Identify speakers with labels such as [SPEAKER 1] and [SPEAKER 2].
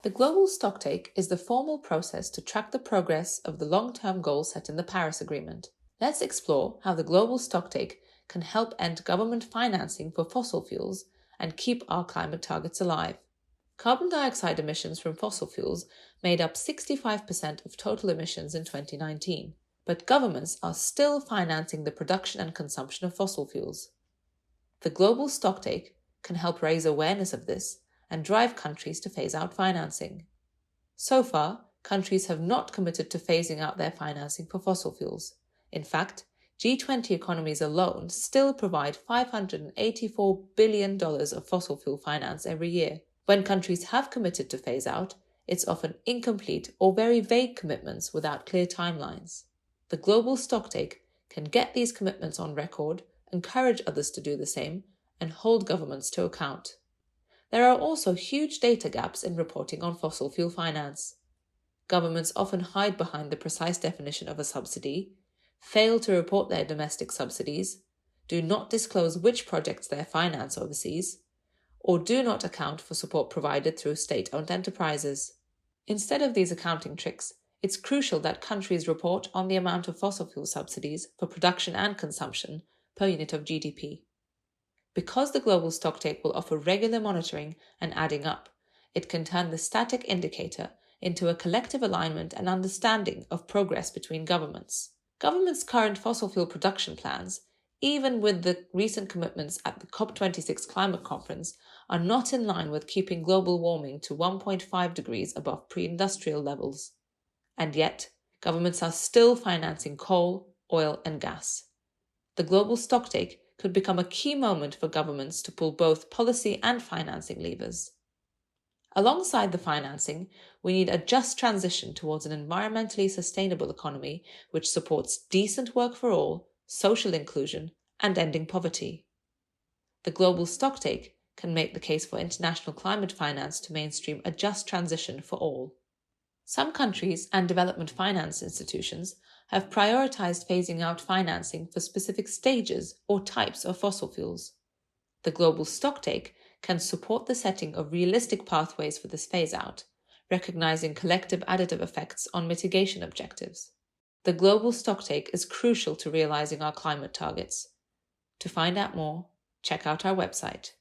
[SPEAKER 1] The Global Stocktake is the formal process to track the progress of the long-term goals set in the Paris Agreement. Let's explore how the Global Stocktake can help end government financing for fossil fuels and keep our climate targets alive. Carbon dioxide emissions from fossil fuels made up 65% of total emissions in 2019, but governments are still financing the production and consumption of fossil fuels. The Global Stocktake can help raise awareness of this and drive countries to phase out financing. So far, countries have not committed to phasing out their financing for fossil fuels. In fact, G20 economies alone still provide $584 billion of fossil fuel finance every year. When countries have committed to phase out, it's often incomplete or very vague commitments without clear timelines. The Global Stocktake can get these commitments on record, encourage others to do the same, and hold governments to account. There are also huge data gaps in reporting on fossil fuel finance. Governments often hide behind the precise definition of a subsidy, fail to report their domestic subsidies, do not disclose which projects they finance overseas, or do not account for support provided through state-owned enterprises. Instead of these accounting tricks, it's crucial that countries report on the amount of fossil fuel subsidies for production and consumption per unit of GDP. Because the Global Stocktake will offer regular monitoring and adding up, it can turn the static indicator into a collective alignment and understanding of progress between governments. Governments' current fossil fuel production plans, even with the recent commitments at the COP26 climate conference, are not in line with keeping global warming to 1.5 degrees above pre-industrial levels. And yet, governments are still financing coal, oil, and gas. The Global Stocktake could become a key moment for governments to pull both policy and financing levers. Alongside the financing, we need a just transition towards an environmentally sustainable economy which supports decent work for all, social inclusion, and ending poverty. The Global Stocktake can make the case for international climate finance to mainstream a just transition for all. Some countries and development finance institutions have prioritized phasing out financing for specific stages or types of fossil fuels. The Global Stocktake can support the setting of realistic pathways for this phase-out, recognizing collective additive effects on mitigation objectives. The Global Stocktake is crucial to realizing our climate targets. To find out more, check out our website.